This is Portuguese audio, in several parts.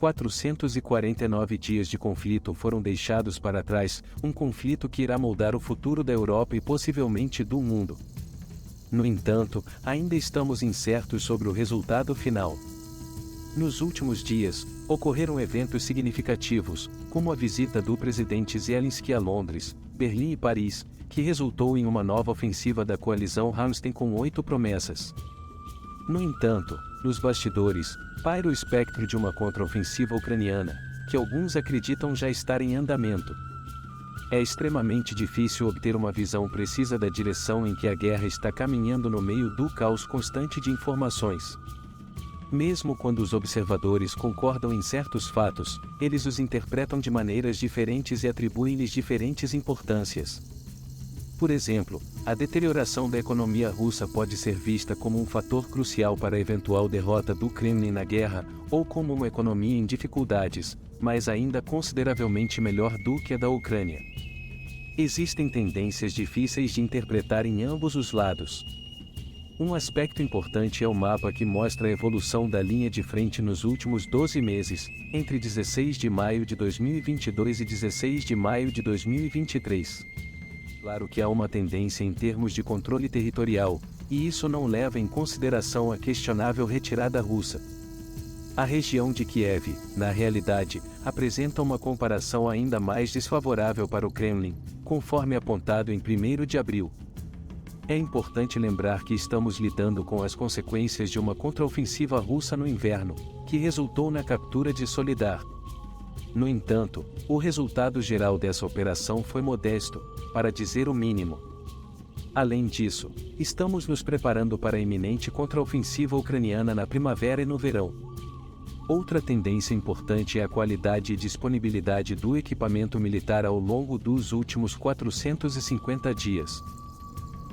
449 dias de conflito foram deixados para trás, um conflito que irá moldar o futuro da Europa e possivelmente do mundo. No entanto, ainda estamos incertos sobre o resultado final. Nos últimos dias, ocorreram eventos significativos, como a visita do presidente Zelensky a Londres, Berlim e Paris, que resultou em uma nova ofensiva da coalizão Rammstein com 8 promessas. No entanto, nos bastidores, paira o espectro de uma contraofensiva ucraniana, que alguns acreditam já estar em andamento. É extremamente difícil obter uma visão precisa da direção em que a guerra está caminhando no meio do caos constante de informações. Mesmo quando os observadores concordam em certos fatos, eles os interpretam de maneiras diferentes e atribuem-lhes diferentes importâncias. Por exemplo, a deterioração da economia russa pode ser vista como um fator crucial para a eventual derrota do Kremlin na guerra, ou como uma economia em dificuldades, mas ainda consideravelmente melhor do que a da Ucrânia. Existem tendências difíceis de interpretar em ambos os lados. Um aspecto importante é o mapa que mostra a evolução da linha de frente nos últimos 12 meses, entre 16 de maio de 2022 e 16 de maio de 2023. Claro que há uma tendência em termos de controle territorial, e isso não leva em consideração a questionável retirada russa. A região de Kiev, na realidade, apresenta uma comparação ainda mais desfavorável para o Kremlin, conforme apontado em 1º de abril. É importante lembrar que estamos lidando com as consequências de uma contraofensiva russa no inverno, que resultou na captura de Soledar. No entanto, o resultado geral dessa operação foi modesto, para dizer o mínimo. Além disso, estamos nos preparando para a iminente contraofensiva ucraniana na primavera e no verão. Outra tendência importante é a qualidade e disponibilidade do equipamento militar ao longo dos últimos 450 dias.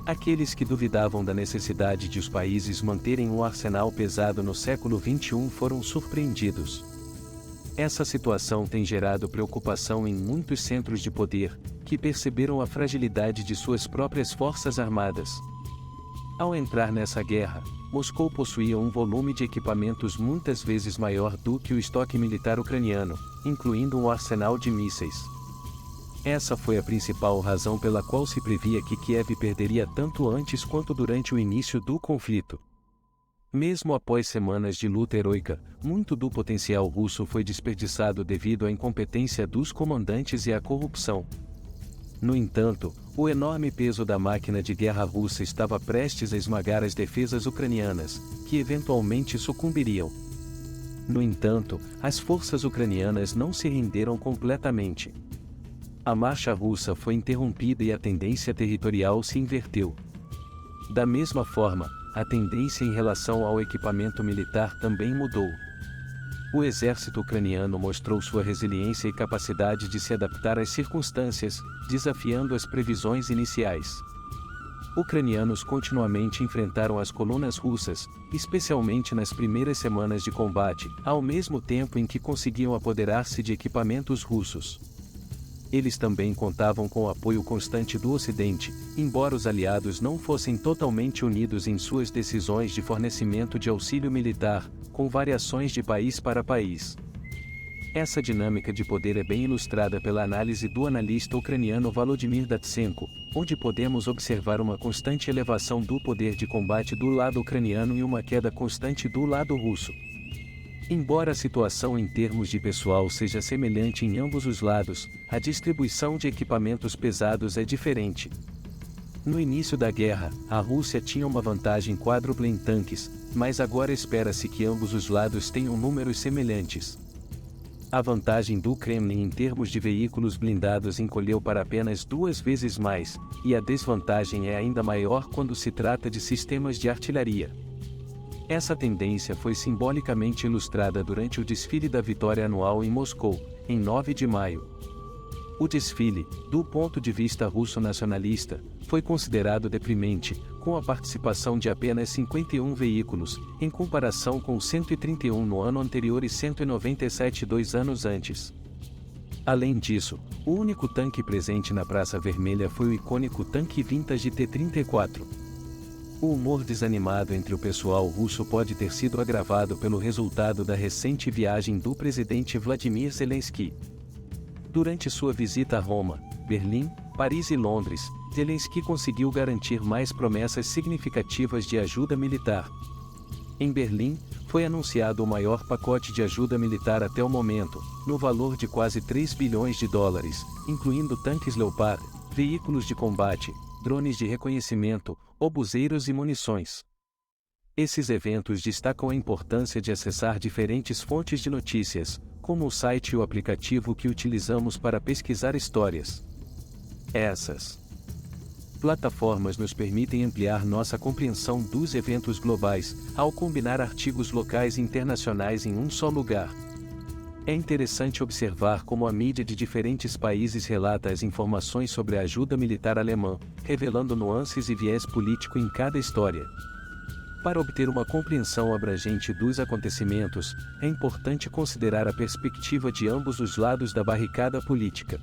Aqueles que duvidavam da necessidade de os países manterem um arsenal pesado no século XXI foram surpreendidos. Essa situação tem gerado preocupação em muitos centros de poder, que perceberam a fragilidade de suas próprias forças armadas. Ao entrar nessa guerra, Moscou possuía um volume de equipamentos muitas vezes maior do que o estoque militar ucraniano, incluindo um arsenal de mísseis. Essa foi a principal razão pela qual se previa que Kiev perderia tanto antes quanto durante o início do conflito. Mesmo após semanas de luta heroica, muito do potencial russo foi desperdiçado devido à incompetência dos comandantes e à corrupção. No entanto, o enorme peso da máquina de guerra russa estava prestes a esmagar as defesas ucranianas, que eventualmente sucumbiriam. No entanto, as forças ucranianas não se renderam completamente. A marcha russa foi interrompida e a tendência territorial se inverteu. Da mesma forma, a tendência em relação ao equipamento militar também mudou. O exército ucraniano mostrou sua resiliência e capacidade de se adaptar às circunstâncias, desafiando as previsões iniciais. Ucranianos continuamente enfrentaram as colunas russas, especialmente nas primeiras semanas de combate, ao mesmo tempo em que conseguiam apoderar-se de equipamentos russos. Eles também contavam com o apoio constante do Ocidente, embora os aliados não fossem totalmente unidos em suas decisões de fornecimento de auxílio militar, com variações de país para país. Essa dinâmica de poder é bem ilustrada pela análise do analista ucraniano Volodymyr Datsenko, onde podemos observar uma constante elevação do poder de combate do lado ucraniano e uma queda constante do lado russo. Embora a situação em termos de pessoal seja semelhante em ambos os lados, a distribuição de equipamentos pesados é diferente. No início da guerra, a Rússia tinha uma vantagem quádrupla em tanques, mas agora espera-se que ambos os lados tenham números semelhantes. A vantagem do Kremlin em termos de veículos blindados encolheu para apenas 2 vezes mais, e a desvantagem é ainda maior quando se trata de sistemas de artilharia. Essa tendência foi simbolicamente ilustrada durante o desfile da vitória anual em Moscou, em 9 de maio. O desfile, do ponto de vista russo nacionalista, foi considerado deprimente, com a participação de apenas 51 veículos, em comparação com 131 no ano anterior e 197 2 anos antes. Além disso, o único tanque presente na Praça Vermelha foi o icônico tanque vintage T-34. O humor desanimado entre o pessoal russo pode ter sido agravado pelo resultado da recente viagem do presidente Vladimir Zelensky. Durante sua visita a Roma, Berlim, Paris e Londres, Zelensky conseguiu garantir mais promessas significativas de ajuda militar. Em Berlim, foi anunciado o maior pacote de ajuda militar até o momento, no valor de quase 3 bilhões de dólares, incluindo tanques Leopard, veículos de combate, drones de reconhecimento, obuseiros e munições. Esses eventos destacam a importância de acessar diferentes fontes de notícias, como o site e o aplicativo que utilizamos para pesquisar histórias. Essas plataformas nos permitem ampliar nossa compreensão dos eventos globais, ao combinar artigos locais e internacionais em um só lugar. É interessante observar como a mídia de diferentes países relata as informações sobre a ajuda militar alemã, revelando nuances e viés político em cada história. Para obter uma compreensão abrangente dos acontecimentos, é importante considerar a perspectiva de ambos os lados da barricada política.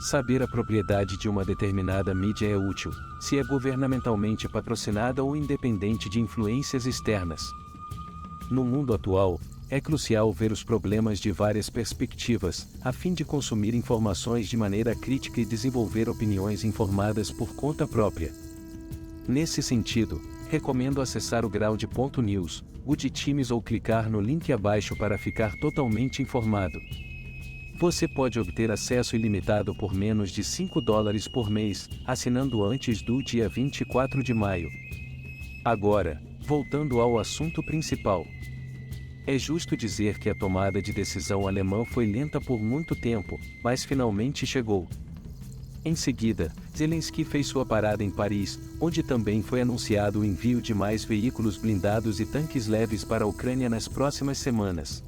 Saber a propriedade de uma determinada mídia é útil, se é governamentalmente patrocinada ou independente de influências externas. No mundo atual, é crucial ver os problemas de várias perspectivas, a fim de consumir informações de maneira crítica e desenvolver opiniões informadas por conta própria. Nesse sentido, recomendo acessar o Ground.news, o de Times ou clicar no link abaixo para ficar totalmente informado. Você pode obter acesso ilimitado por menos de $5 por mês, assinando antes do dia 24 de maio. Agora, voltando ao assunto principal. É justo dizer que a tomada de decisão alemã foi lenta por muito tempo, mas finalmente chegou. Em seguida, Zelensky fez sua parada em Paris, onde também foi anunciado o envio de mais veículos blindados e tanques leves para a Ucrânia nas próximas semanas.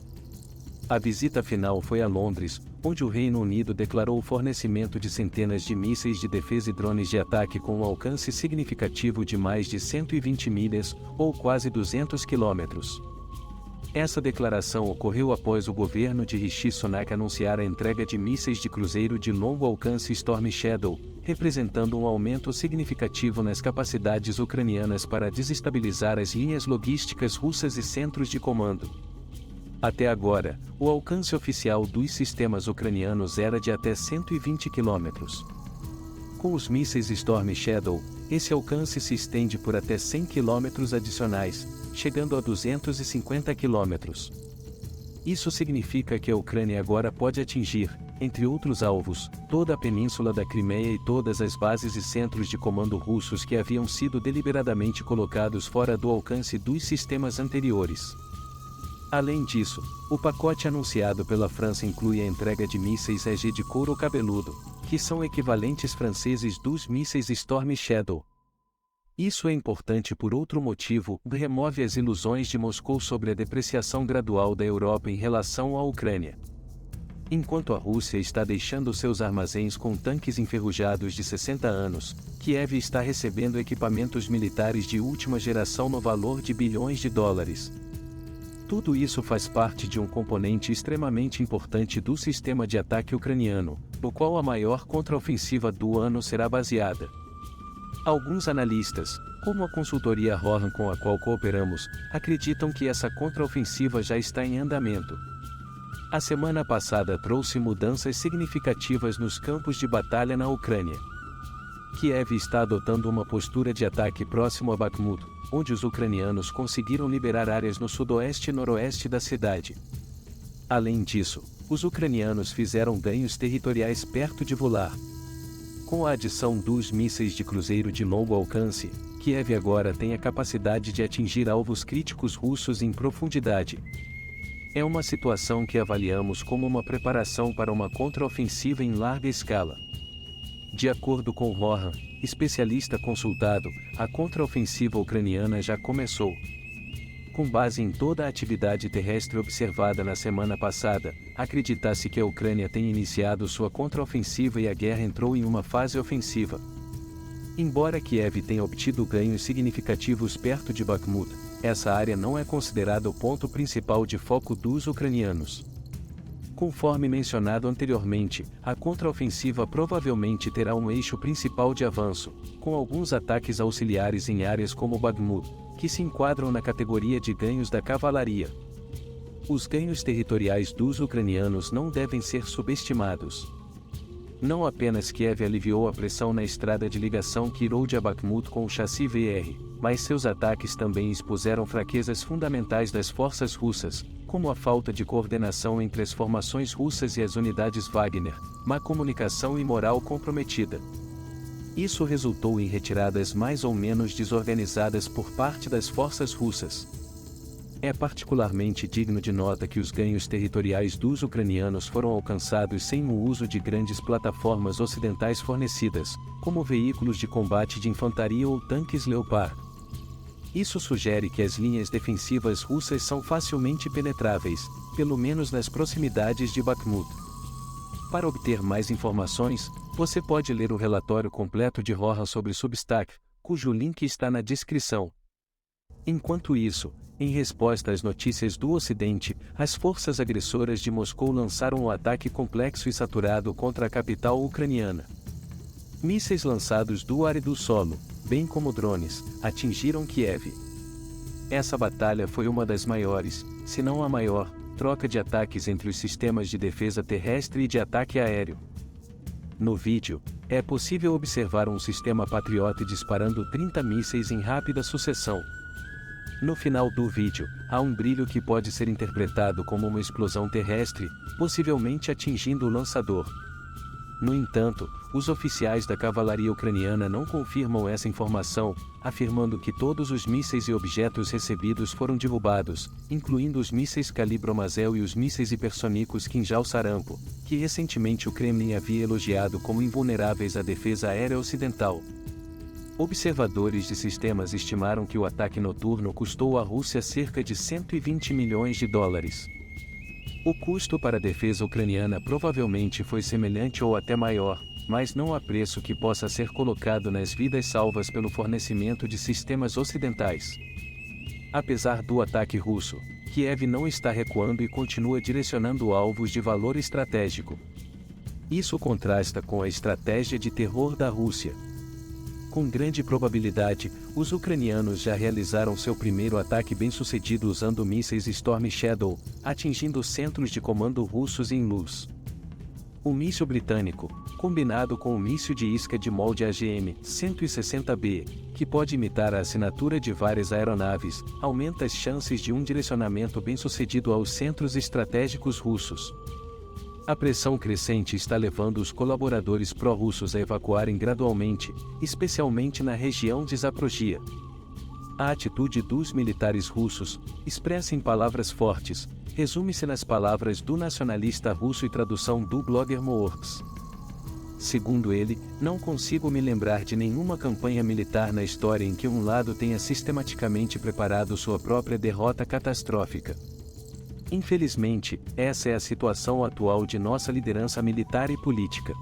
A visita final foi a Londres, onde o Reino Unido declarou o fornecimento de centenas de mísseis de defesa e drones de ataque com um alcance significativo de mais de 120 milhas, ou quase 200 quilômetros. Essa declaração ocorreu após o governo de Rishi Sunak anunciar a entrega de mísseis de cruzeiro de longo alcance Storm Shadow, representando um aumento significativo nas capacidades ucranianas para desestabilizar as linhas logísticas russas e centros de comando. Até agora, o alcance oficial dos sistemas ucranianos era de até 120 km. Com os mísseis Storm Shadow, esse alcance se estende por até 100 km adicionais, chegando a 250 km. Isso significa que a Ucrânia agora pode atingir, entre outros alvos, toda a península da Crimeia e todas as bases e centros de comando russos que haviam sido deliberadamente colocados fora do alcance dos sistemas anteriores. Além disso, o pacote anunciado pela França inclui a entrega de mísseis EG de couro cabeludo, que são equivalentes franceses dos mísseis Storm Shadow. Isso é importante por outro motivo, remove as ilusões de Moscou sobre a depreciação gradual da Europa em relação à Ucrânia. Enquanto a Rússia está deixando seus armazéns com tanques enferrujados de 60 anos, Kiev está recebendo equipamentos militares de última geração no valor de bilhões de dólares. Tudo isso faz parte de um componente extremamente importante do sistema de ataque ucraniano, no qual a maior contraofensiva do ano será baseada. Alguns analistas, como a consultoria Rohan com a qual cooperamos, acreditam que essa contraofensiva já está em andamento. A semana passada trouxe mudanças significativas nos campos de batalha na Ucrânia. Kiev está adotando uma postura de ataque próximo a Bakhmut, onde os ucranianos conseguiram liberar áreas no sudoeste e noroeste da cidade. Além disso, os ucranianos fizeram ganhos territoriais perto de Vuhlar. Com a adição dos mísseis de cruzeiro de longo alcance, Kiev agora tem a capacidade de atingir alvos críticos russos em profundidade. É uma situação que avaliamos como uma preparação para uma contraofensiva em larga escala. De acordo com Rohan, especialista consultado, a contraofensiva ucraniana já começou. Com base em toda a atividade terrestre observada na semana passada, acredita-se que a Ucrânia tem iniciado sua contraofensiva e a guerra entrou em uma fase ofensiva. Embora Kiev tenha obtido ganhos significativos perto de Bakhmut, essa área não é considerada o ponto principal de foco dos ucranianos. Conforme mencionado anteriormente, a contraofensiva provavelmente terá um eixo principal de avanço, com alguns ataques auxiliares em áreas como Bakhmut, que se enquadram na categoria de ganhos da cavalaria. Os ganhos territoriais dos ucranianos não devem ser subestimados. Não apenas Kiev aliviou a pressão na estrada de ligação Kirov a Bakhmut com o chassi VR, mas seus ataques também expuseram fraquezas fundamentais das forças russas, como a falta de coordenação entre as formações russas e as unidades Wagner, má comunicação e moral comprometida. Isso resultou em retiradas mais ou menos desorganizadas por parte das forças russas. É particularmente digno de nota que os ganhos territoriais dos ucranianos foram alcançados sem o uso de grandes plataformas ocidentais fornecidas, como veículos de combate de infantaria ou tanques Leopard. Isso sugere que as linhas defensivas russas são facilmente penetráveis, pelo menos nas proximidades de Bakhmut. Para obter mais informações, você pode ler o relatório completo de Rohan sobre Substack, cujo link está na descrição. Enquanto isso, em resposta às notícias do Ocidente, as forças agressoras de Moscou lançaram um ataque complexo e saturado contra a capital ucraniana. Mísseis lançados do ar e do solo, bem como drones, atingiram Kiev. Essa batalha foi uma das maiores, se não a maior, troca de ataques entre os sistemas de defesa terrestre e de ataque aéreo. No vídeo, é possível observar um sistema Patriot disparando 30 mísseis em rápida sucessão. No final do vídeo, há um brilho que pode ser interpretado como uma explosão terrestre, possivelmente atingindo o lançador. No entanto, os oficiais da cavalaria ucraniana não confirmam essa informação, afirmando que todos os mísseis e objetos recebidos foram derrubados, incluindo os mísseis Kalibr Mazel e os mísseis hipersônicos Kinjal Sarampo, que recentemente o Kremlin havia elogiado como invulneráveis à defesa aérea ocidental. Observadores de sistemas estimaram que o ataque noturno custou à Rússia cerca de 120 milhões de dólares. O custo para a defesa ucraniana provavelmente foi semelhante ou até maior, mas não há preço que possa ser colocado nas vidas salvas pelo fornecimento de sistemas ocidentais. Apesar do ataque russo, Kiev não está recuando e continua direcionando alvos de valor estratégico. Isso contrasta com a estratégia de terror da Rússia. Com grande probabilidade, os ucranianos já realizaram seu primeiro ataque bem-sucedido usando mísseis Storm Shadow, atingindo centros de comando russos em Luz. O míssil britânico, combinado com o míssil de isca de molde AGM-160B, que pode imitar a assinatura de várias aeronaves, aumenta as chances de um direcionamento bem-sucedido aos centros estratégicos russos. A pressão crescente está levando os colaboradores pró-russos a evacuarem gradualmente, especialmente na região de Zaporozhia. A atitude dos militares russos, expressa em palavras fortes, resume-se nas palavras do nacionalista russo e tradução do blogger Moorks. Segundo ele, não consigo me lembrar de nenhuma campanha militar na história em que um lado tenha sistematicamente preparado sua própria derrota catastrófica. Infelizmente, essa é a situação atual de nossa liderança militar e política.